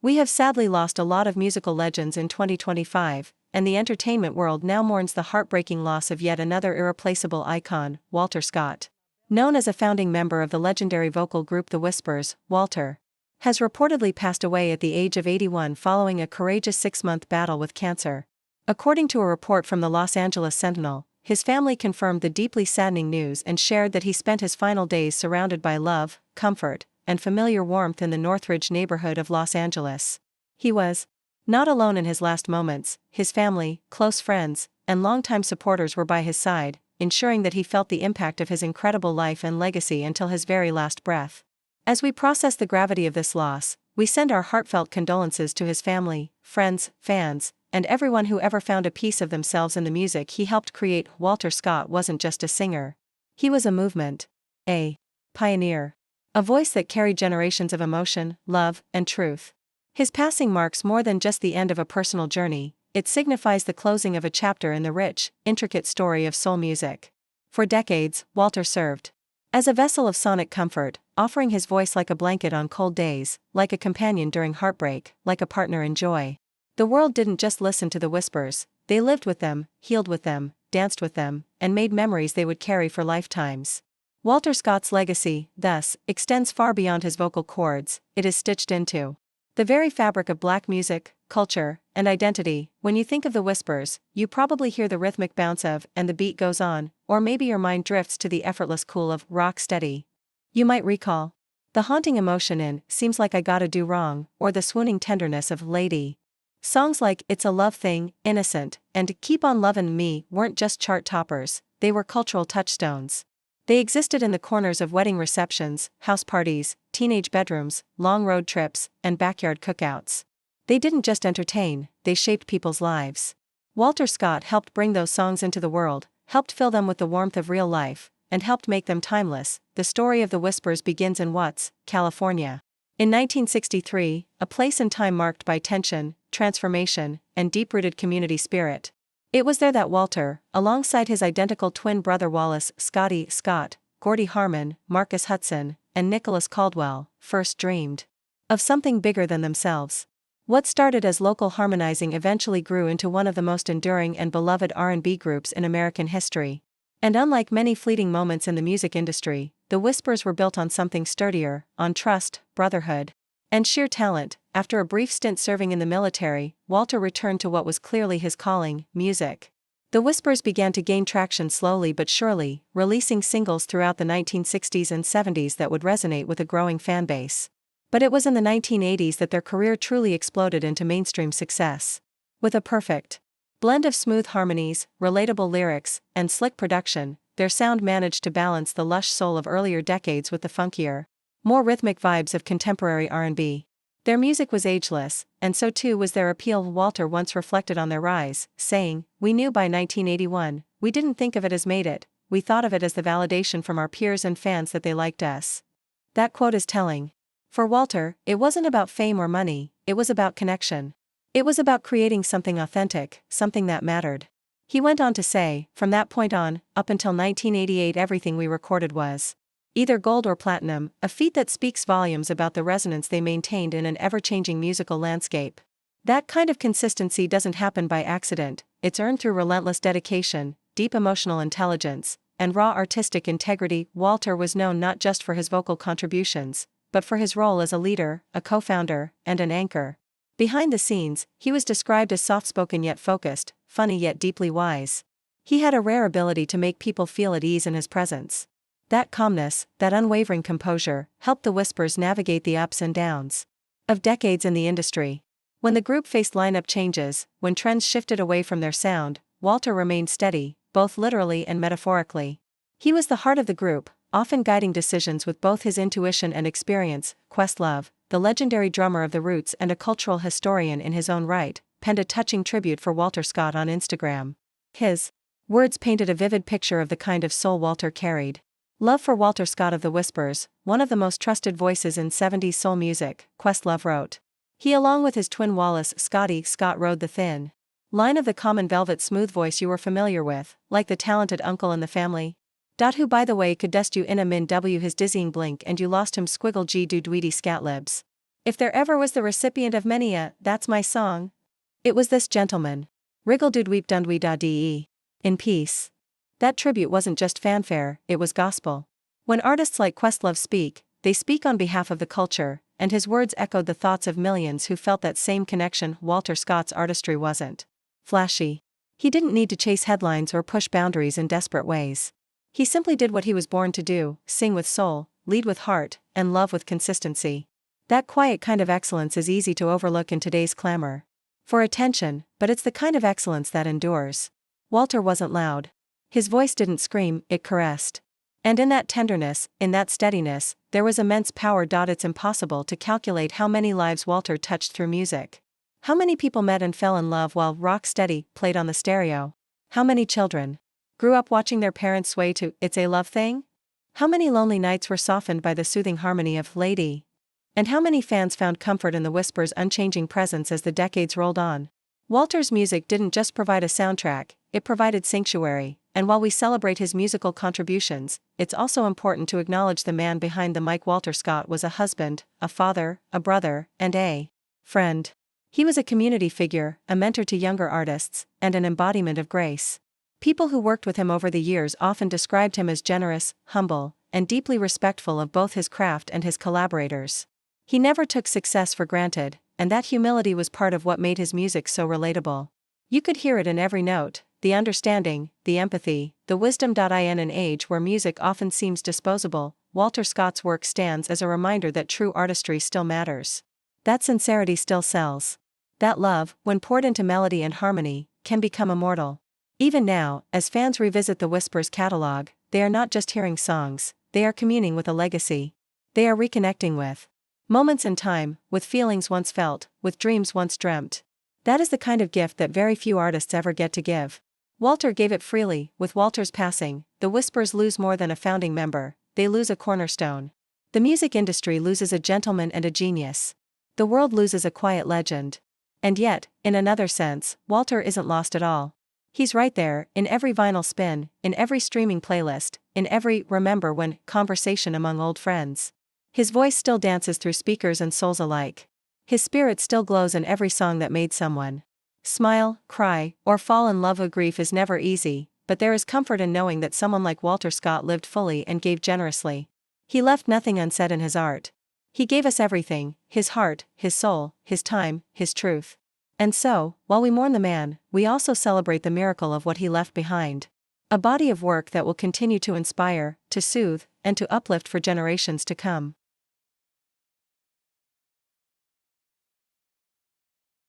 We have sadly lost a lot of musical legends in 2025, and the entertainment world now mourns the heartbreaking loss of yet another irreplaceable icon, Walter Scott. Known as a founding member of the legendary vocal group The Whispers, Walter has reportedly passed away at the age of 81 following a courageous 6-month battle with cancer. According to a report from the Los Angeles Sentinel, his family confirmed the deeply saddening news and shared that he spent his final days surrounded by love, comfort, and familiar warmth in the Northridge neighborhood of Los Angeles. He was not alone in his last moments. His family, close friends, and longtime supporters were by his side, ensuring that he felt the impact of his incredible life and legacy until his very last breath. As we process the gravity of this loss, we send our heartfelt condolences to his family, friends, fans, and everyone who ever found a piece of themselves in the music he helped create. Walter Scott wasn't just a singer. He was a movement, a pioneer, a voice that carried generations of emotion, love, and truth. His passing marks more than just the end of a personal journey, it signifies the closing of a chapter in the rich, intricate story of soul music. For decades, Walter served as a vessel of sonic comfort, offering his voice like a blanket on cold days, like a companion during heartbreak, like a partner in joy. The world didn't just listen to the Whispers, they lived with them, healed with them, danced with them, and made memories they would carry for lifetimes. Walter Scott's legacy, thus, extends far beyond his vocal cords. It is stitched into the very fabric of Black music, culture, and identity. When you think of the Whispers, you probably hear the rhythmic bounce of "And the Beat Goes On," or maybe your mind drifts to the effortless cool of "Rock Steady." You might recall the haunting emotion in "Seems Like I Gotta Do Wrong," or the swooning tenderness of "Lady." Songs like "It's a Love Thing," "Innocent," and "Keep on Lovin' Me" weren't just chart toppers, they were cultural touchstones. They existed in the corners of wedding receptions, house parties, teenage bedrooms, long road trips, and backyard cookouts. They didn't just entertain, they shaped people's lives. Walter Scott helped bring those songs into the world, helped fill them with the warmth of real life, and helped make them timeless. The story of the Whispers begins in Watts, California. In 1963, a place and time marked by tension, transformation, and deep-rooted community spirit. It was there that Walter, alongside his identical twin brother Wallace Scotty Scott, Gordy Harmon, Marcus Hudson, and Nicholas Caldwell, first dreamed of something bigger than themselves. What started as local harmonizing eventually grew into one of the most enduring and beloved R&B groups in American history. And unlike many fleeting moments in the music industry, the Whispers were built on something sturdier, on trust, brotherhood, and sheer talent. After a brief stint serving in the military, Walter returned to what was clearly his calling, music. The Whispers began to gain traction slowly but surely, releasing singles throughout the 1960s and 70s that would resonate with a growing fan base. But it was in the 1980s that their career truly exploded into mainstream success. With a perfect blend of smooth harmonies, relatable lyrics, and slick production, their sound managed to balance the lush soul of earlier decades with the funkier, more rhythmic vibes of contemporary R&B. Their music was ageless, and so too was their appeal. Walter once reflected on their rise, saying, "We knew by 1981, we didn't think of it as made it, we thought of it as the validation from our peers and fans that they liked us." That quote is telling. For Walter, it wasn't about fame or money, it was about connection. It was about creating something authentic, something that mattered. He went on to say, "From that point on, up until 1988, everything we recorded was either gold or platinum, a feat that speaks volumes about the resonance they maintained in an ever-changing musical landscape." That kind of consistency doesn't happen by accident, it's earned through relentless dedication, deep emotional intelligence, and raw artistic integrity. Walter was known not just for his vocal contributions, but for his role as a leader, a co-founder, and an anchor. Behind the scenes, he was described as soft-spoken yet focused, funny yet deeply wise. He had a rare ability to make people feel at ease in his presence. That calmness, that unwavering composure, helped the Whispers navigate the ups and downs of decades in the industry. When the group faced lineup changes, when trends shifted away from their sound, Walter remained steady, both literally and metaphorically. He was the heart of the group, often guiding decisions with both his intuition and experience. Questlove, the legendary drummer of The Roots and a cultural historian in his own right, penned a touching tribute for Walter Scott on Instagram. His words painted a vivid picture of the kind of soul Walter carried. Love for Walter Scott of the Whispers, one of the most trusted voices in 70s soul music, Questlove wrote. He, along with his twin Wallace Scotty Scott, rode the thin line of the common velvet smooth voice you were familiar with, like the talented uncle in the family. Who, by the way, could dust you in a min w his dizzying blink and you lost him squiggle g do dweety scat libs. If there ever was the recipient of many a, "That's my song," it was this gentleman. Wriggle-dood-weep-dund-we-da-dee. In peace. That tribute wasn't just fanfare, it was gospel. When artists like Questlove speak, they speak on behalf of the culture, and his words echoed the thoughts of millions who felt that same connection. Walter Scott's artistry wasn't flashy. He didn't need to chase headlines or push boundaries in desperate ways. He simply did what he was born to do: sing with soul, lead with heart, and love with consistency. That quiet kind of excellence is easy to overlook in today's clamor for attention, but it's the kind of excellence that endures. Walter wasn't loud. His voice didn't scream, it caressed. And in that tenderness, in that steadiness, there was immense power. It's impossible to calculate how many lives Walter touched through music. How many people met and fell in love while Rock Steady played on the stereo? How many children grew up watching their parents sway to "It's a Love Thing"? How many lonely nights were softened by the soothing harmony of "Lady"? And how many fans found comfort in the Whisper's unchanging presence as the decades rolled on? Walter's music didn't just provide a soundtrack, it provided sanctuary, and while we celebrate his musical contributions, it's also important to acknowledge the man behind the mic. Walter Scott was a husband, a father, a brother, and a friend. He was a community figure, a mentor to younger artists, and an embodiment of grace. People who worked with him over the years often described him as generous, humble, and deeply respectful of both his craft and his collaborators. He never took success for granted, and that humility was part of what made his music so relatable. You could hear it in every note: the understanding, the empathy, the wisdom. In an age where music often seems disposable, Walter Scott's work stands as a reminder that true artistry still matters. That sincerity still sells. That love, when poured into melody and harmony, can become immortal. Even now, as fans revisit the Whisper's catalog, they are not just hearing songs, they are communing with a legacy. They are reconnecting with moments in time, with feelings once felt, with dreams once dreamt. That is the kind of gift that very few artists ever get to give. Walter gave it freely. With Walter's passing, the Whispers lose more than a founding member, they lose a cornerstone. The music industry loses a gentleman and a genius. The world loses a quiet legend. And yet, in another sense, Walter isn't lost at all. He's right there, in every vinyl spin, in every streaming playlist, in every "remember when" conversation among old friends. His voice still dances through speakers and souls alike. His spirit still glows in every song that made someone smile, cry, or fall in love. Grief is never easy, but there is comfort in knowing that someone like Walter Scott lived fully and gave generously. He left nothing unsaid in his art. He gave us everything: his heart, his soul, his time, his truth. And so, while we mourn the man, we also celebrate the miracle of what he left behind. A body of work that will continue to inspire, to soothe, and to uplift for generations to come.